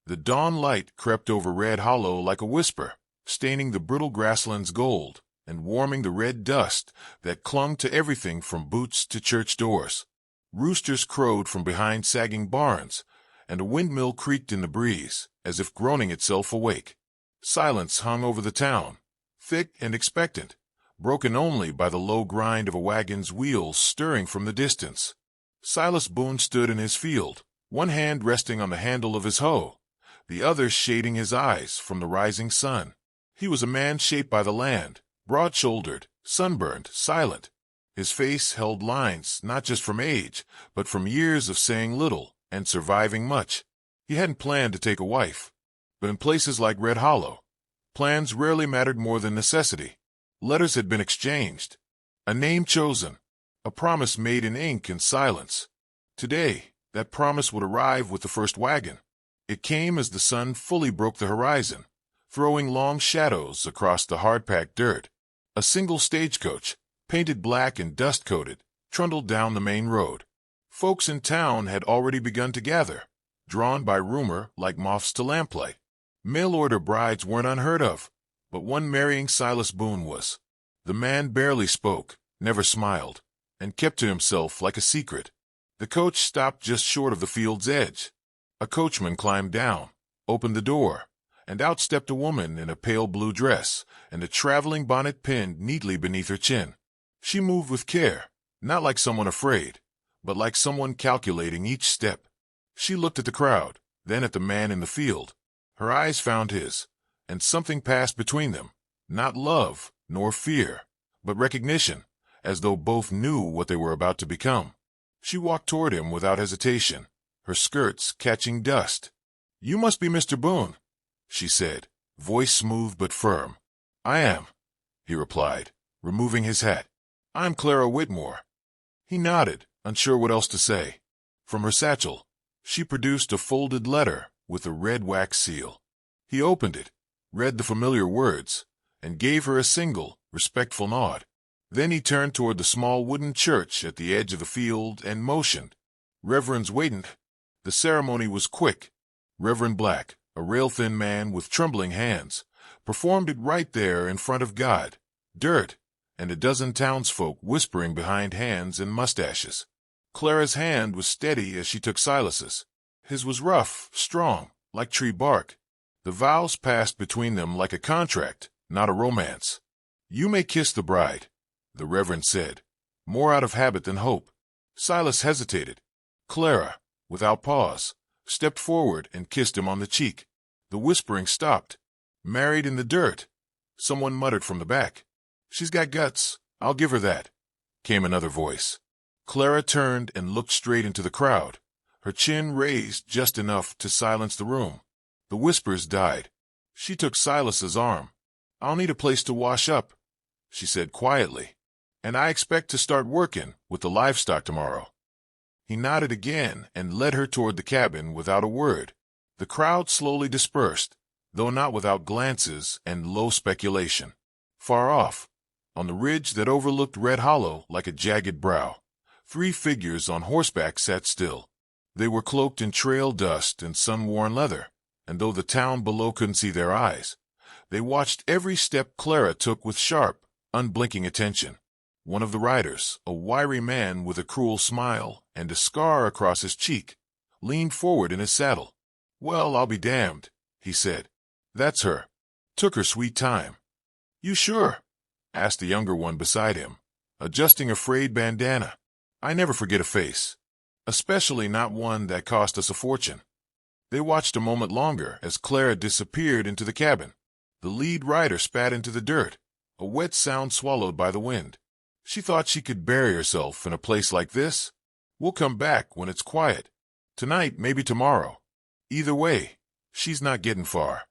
The dawn light crept over Red Hollow like a whisper, staining the brittle grasslands gold and warming the red dust that clung to everything from boots to church doors. Roosters crowed from behind sagging barns, and a windmill creaked in the breeze, as if groaning itself awake. Silence hung over the town, thick and expectant, broken only by the low grind of a wagon's wheels stirring from the distance. Silas Boone stood in his field, one hand resting on the handle of his hoe, the other shading his eyes from the rising sun. He was a man shaped by the land, broad-shouldered, sunburned, silent. His face held lines not just from age, but from years of saying little and surviving much. He hadn't planned to take a wife, but in places like Red Hollow, plans rarely mattered more than necessity. Letters had been exchanged, a name chosen, a promise made in ink and silence. Today, that promise would arrive with the first wagon. It came as the sun fully broke the horizon, throwing long shadows across the hard-packed dirt. A single stagecoach, painted black and dust-coated, trundled down the main road. Folks in town had already begun to gather, drawn by rumor like moths to lamplight. Mail-order brides weren't unheard of, but one marrying Silas Boone was. The man barely spoke, never smiled, and kept to himself like a secret. The coach stopped just short of the field's edge. A coachman climbed down, opened the door, and out stepped a woman in a pale blue dress and a traveling bonnet pinned neatly beneath her chin. She moved with care, not like someone afraid, but like someone calculating each step. She looked at the crowd, then at the man in the field. Her eyes found his, and something passed between them, not love nor fear, but recognition, as though both knew what they were about to become. She walked toward him without hesitation, her skirts catching dust. "You must be Mr. Boone," she said, voice smooth but firm. "I am," he replied, removing his hat. "I'm Clara Whitmore." He nodded, unsure what else to say. From her satchel, she produced a folded letter with a red wax seal. He opened it, read the familiar words, and gave her a single, respectful nod. Then he turned toward the small wooden church at the edge of the field and motioned. "Reverends waitin'." The ceremony was quick. Reverend Black, a rail-thin man with trembling hands, performed it right there in front of God, dirt, and a dozen townsfolk whispering behind hands and mustaches. Clara's hand was steady as she took Silas's. His was rough, strong, like tree bark. The vows passed between them like a contract, not a romance. "You may kiss the bride," the Reverend said, more out of habit than hope. Silas hesitated. Clara, without pause, stepped forward and kissed him on the cheek. The whispering stopped. "Married in the dirt," someone muttered from the back. "She's got guts, I'll give her that," came another voice. Clara turned and looked straight into the crowd, her chin raised just enough to silence the room. The whispers died. She took Silas's arm. "I'll need a place to wash up," she said quietly, "and I expect to start working with the livestock tomorrow." He nodded again and led her toward the cabin without a word. The crowd slowly dispersed, though not without glances and low speculation. Far off, on the ridge that overlooked Red Hollow like a jagged brow, 3 figures on horseback sat still. They were cloaked in trail dust and sun-worn leather, and though the town below couldn't see their eyes, they watched every step Clara took with sharp, unblinking attention. One of the riders, a wiry man with a cruel smile and a scar across his cheek, leaned forward in his saddle. "Well, I'll be damned," he said. "That's her. Took her sweet time." "You sure?" asked the younger one beside him, adjusting a frayed bandana. "I never forget a face, especially not one that cost us a fortune." They watched a moment longer as Clara disappeared into the cabin. The lead rider spat into the dirt, a wet sound swallowed by the wind. She thought she could bury herself in a place like this. "We'll come back when it's quiet. Tonight, maybe tomorrow. Either way, she's not getting far."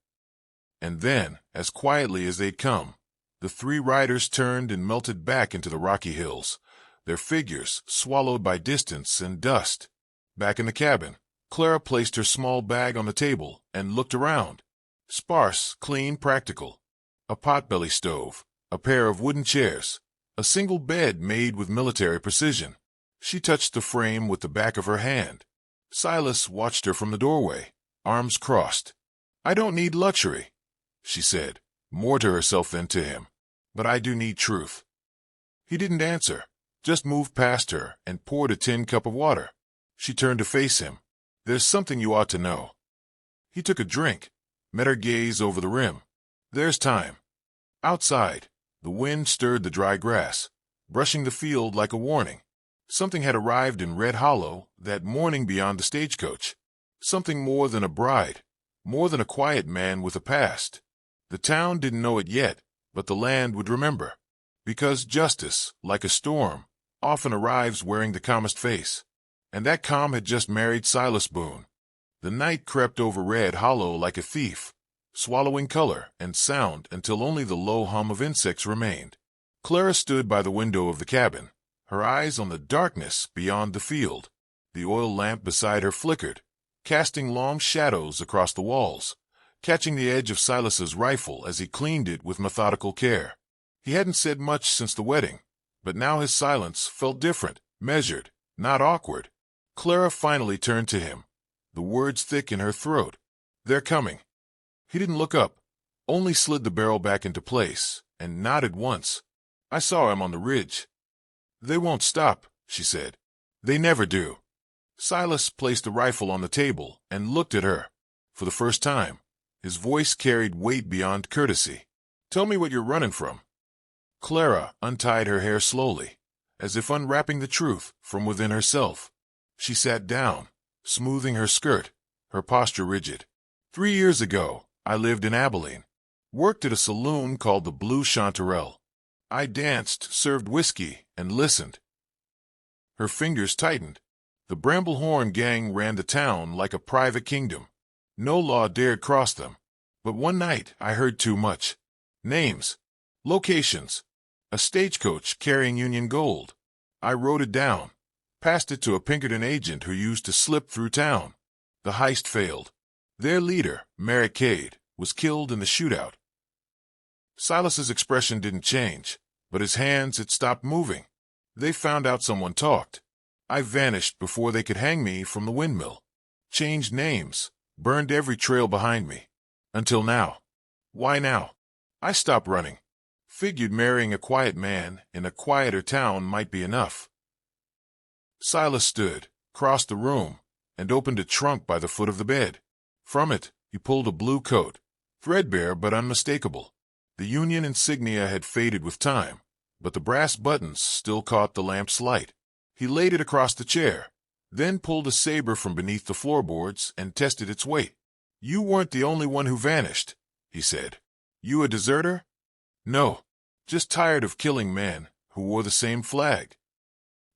And then, as quietly as they'd come, the 3 riders turned and melted back into the rocky hills, their figures swallowed by distance and dust. Back in the cabin, Clara placed her small bag on the table and looked around. Sparse, clean, practical. A potbelly stove, a pair of wooden chairs, a single bed made with military precision. She touched the frame with the back of her hand. Silas watched her from the doorway, arms crossed. "I don't need luxury," she said, more to herself than to him. "But I do need truth." He didn't answer, just moved past her and poured a tin cup of water. She turned to face him. "There's something you ought to know." He took a drink, met her gaze over the rim. "There's time." Outside, the wind stirred the dry grass, brushing the field like a warning. Something had arrived in Red Hollow that morning beyond the stagecoach. Something more than a bride, more than a quiet man with a past. The town didn't know it yet, but the land would remember. Because justice, like a storm, often arrives wearing the calmest face. And that calm had just married Silas Boone. The night crept over Red Hollow like a thief, swallowing color and sound until only the low hum of insects remained. Clara stood by the window of the cabin, her eyes on the darkness beyond the field. The oil lamp beside her flickered, casting long shadows across the walls, catching the edge of Silas's rifle as he cleaned it with methodical care. He hadn't said much since the wedding, but now his silence felt different, measured, not awkward. Clara finally turned to him, the words thick in her throat. "They're coming." He didn't look up, only slid the barrel back into place, and nodded once. "I saw him on the ridge." "They won't stop," she said. "They never do." Silas placed the rifle on the table and looked at her. For the first time, his voice carried weight beyond courtesy. "Tell me what you're running from." Clara untied her hair slowly, as if unwrapping the truth from within herself. She sat down, smoothing her skirt, her posture rigid. 3 years ago, I lived in Abilene. Worked at a saloon called the Blue Chanterelle. I danced, served whiskey, and listened. Her fingers tightened. The Bramblehorn gang ran the town like a private kingdom. No law dared cross them. But one night I heard too much. Names. Locations. A stagecoach carrying Union gold. I wrote it down. Passed it to a Pinkerton agent who used to slip through town. The heist failed. Their leader, Merrick Cade, was killed in the shootout. Silas's expression didn't change, but his hands had stopped moving. They found out someone talked. I vanished before they could hang me from the windmill. Changed names, burned every trail behind me. Until now. Why now? I stopped running. Figured marrying a quiet man in a quieter town might be enough. Silas stood, crossed the room, and opened a trunk by the foot of the bed. From it, he pulled a blue coat, threadbare but unmistakable. The Union insignia had faded with time, but the brass buttons still caught the lamp's light. He laid it across the chair, then pulled a saber from beneath the floorboards and tested its weight. "You weren't the only one who vanished," he said. "You a deserter?" "No, just tired of killing men who wore the same flag."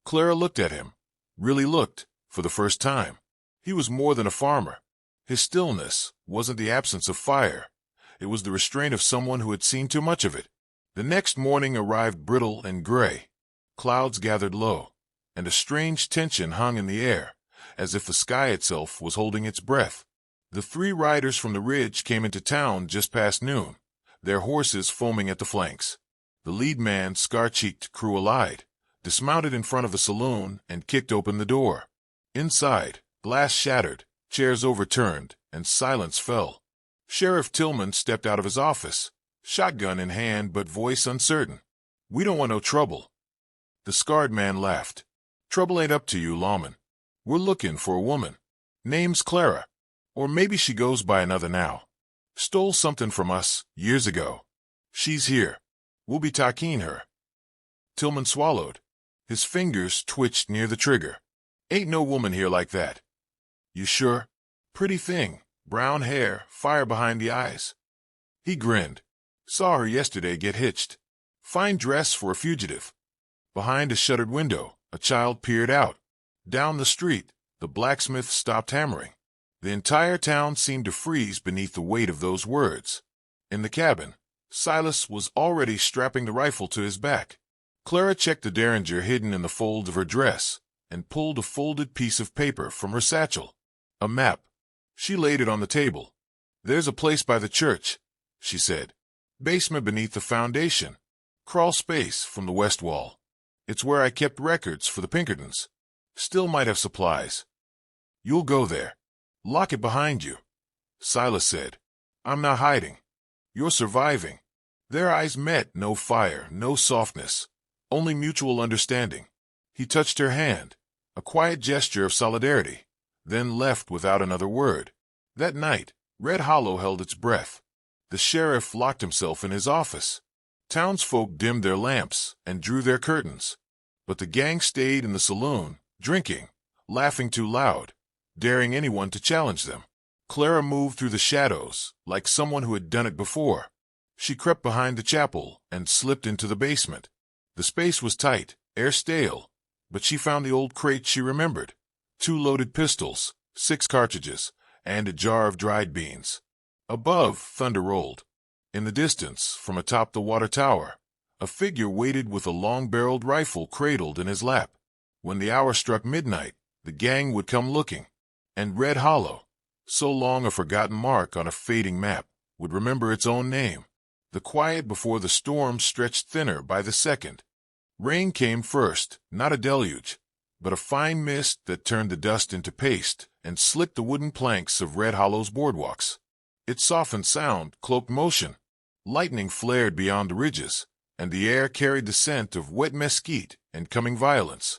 Clara looked at him, really looked, for the first time. He was more than a farmer. His stillness wasn't the absence of fire. It was the restraint of someone who had seen too much of it. The next morning arrived brittle and gray. Clouds gathered low, and a strange tension hung in the air, as if the sky itself was holding its breath. The 3 riders from the ridge came into town just past noon, their horses foaming at the flanks. The lead man, scar-cheeked, cruel-eyed, dismounted in front of the saloon and kicked open the door. Inside, glass shattered, chairs overturned, and silence fell. Sheriff Tillman stepped out of his office, shotgun in hand but voice uncertain. "We don't want no trouble." The scarred man laughed. "Trouble ain't up to you, lawman. We're looking for a woman. Name's Clara. Or maybe she goes by another now. Stole something from us years ago. She's here. We'll be talking her." Tillman swallowed. His fingers twitched near the trigger. "Ain't no woman here like that." "You sure? Pretty thing. Brown hair, fire behind the eyes." He grinned. "Saw her yesterday get hitched. Fine dress for a fugitive." Behind a shuttered window, a child peered out. Down the street, the blacksmith stopped hammering. The entire town seemed to freeze beneath the weight of those words. In the cabin, Silas was already strapping the rifle to his back. Clara checked the derringer hidden in the folds of her dress and pulled a folded piece of paper from her satchel. A map. She laid it on the table. "There's a place by the church," she said. "Basement beneath the foundation. Crawl space from the west wall. It's where I kept records for the Pinkertons. Still might have supplies. You'll go there. Lock it behind you. Silas said. I'm not hiding. You're surviving. Their eyes met, no fire, no softness, only mutual understanding. He touched her hand, a quiet gesture of solidarity, then left without another word. That night, Red Hollow held its breath. The sheriff locked himself in his office. Townsfolk dimmed their lamps and drew their curtains. But the gang stayed in the saloon, drinking, laughing too loud, daring anyone to challenge them. Clara moved through the shadows like someone who had done it before. She crept behind the chapel and slipped into the basement. The space was tight, air stale, but she found the old crate she remembered. 2 loaded pistols, 6 cartridges, and a jar of dried beans. Above, thunder rolled. In the distance, from atop the water tower, a figure waited with a long-barreled rifle cradled in his lap. When the hour struck midnight, the gang would come looking, and Red Hollow, so long a forgotten mark on a fading map, would remember its own name. The quiet before the storm stretched thinner by the second. Rain came first, not a deluge, but a fine mist that turned the dust into paste and slicked the wooden planks of Red Hollow's boardwalks. It softened sound, cloaked motion. Lightning flared beyond the ridges, and the air carried the scent of wet mesquite and coming violence.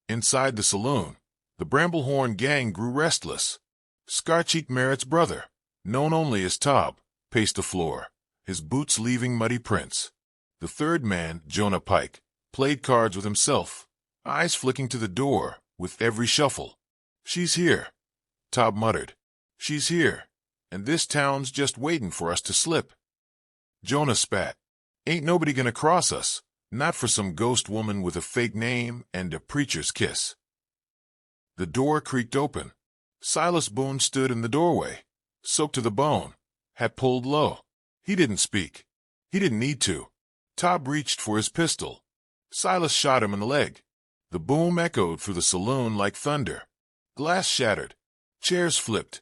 Inside the saloon, the Bramblehorn gang grew restless. Scar-cheeked Merritt's brother, known only as Tob, paced the floor, his boots leaving muddy prints. The third man, Jonah Pike, played cards with himself, eyes flicking to the door with every shuffle. "She's here," Tob muttered. "She's here, and this town's just waiting for us to slip." Jonah spat. "Ain't nobody gonna cross us, not for some ghost woman with a fake name and a preacher's kiss." The door creaked open. Silas Boone stood in the doorway, soaked to the bone, hat pulled low. He didn't speak. He didn't need to. Tob reached for his pistol. Silas shot him in the leg. The boom echoed through the saloon like thunder. Glass shattered. Chairs flipped.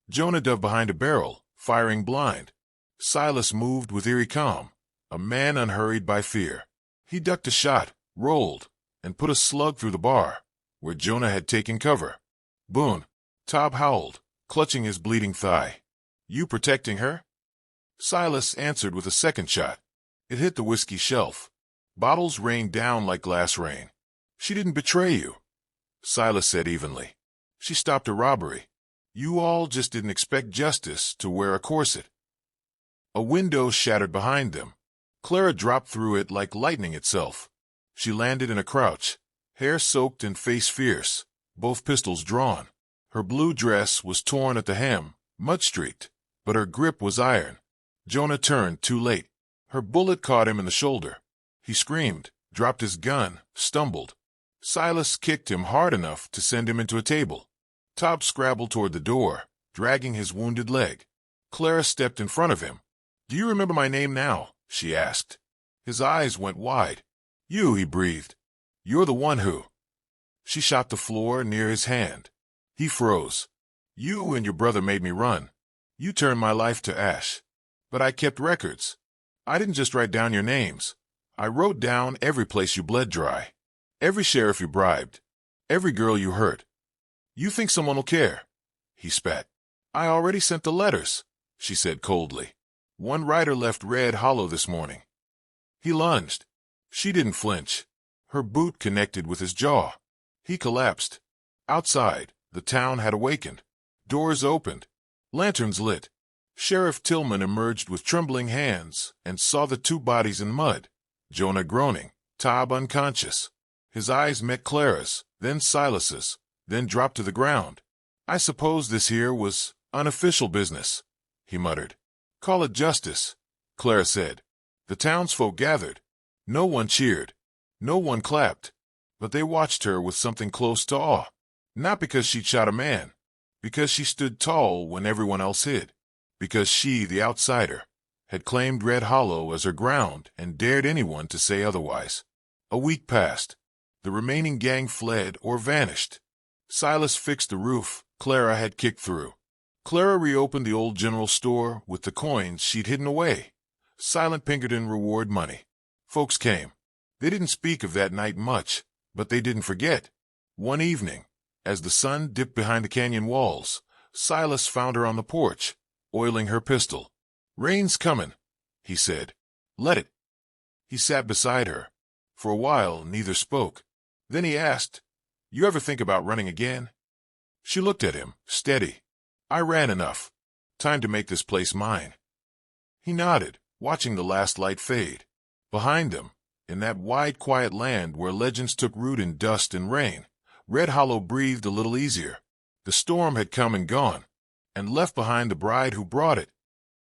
Jonah dove behind a barrel, firing blind. Silas moved with eerie calm, a man unhurried by fear. He ducked a shot, rolled, and put a slug through the bar, where Jonah had taken cover. "Boone," Tob howled, clutching his bleeding thigh. "You protecting her?" Silas answered with a second shot. It hit the whiskey shelf. Bottles rained down like glass rain. "She didn't betray you," Silas said evenly. "She stopped a robbery. You all just didn't expect justice to wear a corset." A window shattered behind them. Clara dropped through it like lightning itself. She landed in a crouch, hair soaked and face fierce, both pistols drawn. Her blue dress was torn at the hem, mud-streaked, but her grip was iron. Jonah turned too late. Her bullet caught him in the shoulder. He screamed, dropped his gun, stumbled. Silas kicked him hard enough to send him into a table. Tob scrabbled toward the door, dragging his wounded leg. Clara stepped in front of him. "Do you remember my name now?" she asked. His eyes went wide. "You," he breathed. "You're the one who—" She shot the floor near his hand. He froze. "You and your brother made me run. You turned my life to ash. But I kept records. I didn't just write down your names. I wrote down every place you bled dry, every sheriff you bribed, every girl you hurt. You think someone will care?" He spat. "I already sent the letters," she said coldly. "One writer left Red Hollow this morning." He lunged. She didn't flinch. Her boot connected with his jaw. He collapsed. Outside, the town had awakened. Doors opened. Lanterns lit. Sheriff Tillman emerged with trembling hands and saw the 2 bodies in mud, Jonah groaning, Tob unconscious. His eyes met Clara's, then Silas's, then dropped to the ground. "I suppose this here was unofficial business," he muttered. "Call it justice," Clara said. The townsfolk gathered. No one cheered. No one clapped. But they watched her with something close to awe. Not because she'd shot a man. Because she stood tall when everyone else hid. Because she, the outsider, had claimed Red Hollow as her ground and dared anyone to say otherwise. A week passed. The remaining gang fled or vanished. Silas fixed the roof Clara had kicked through. Clara reopened the old general store with the coins she'd hidden away. Silent Pinkerton reward money. Folks came. They didn't speak of that night much, but they didn't forget. One evening, as the sun dipped behind the canyon walls, Silas found her on the porch, oiling her pistol. "Rain's coming," he said. "Let it." He sat beside her. For a while, neither spoke. Then he asked, "You ever think about running again?" She looked at him, steady. "I ran enough. Time to make this place mine." He nodded, watching the last light fade. Behind them, in that wide, quiet land where legends took root in dust and rain, Red Hollow breathed a little easier. The storm had come and gone, and left behind the bride who brought it.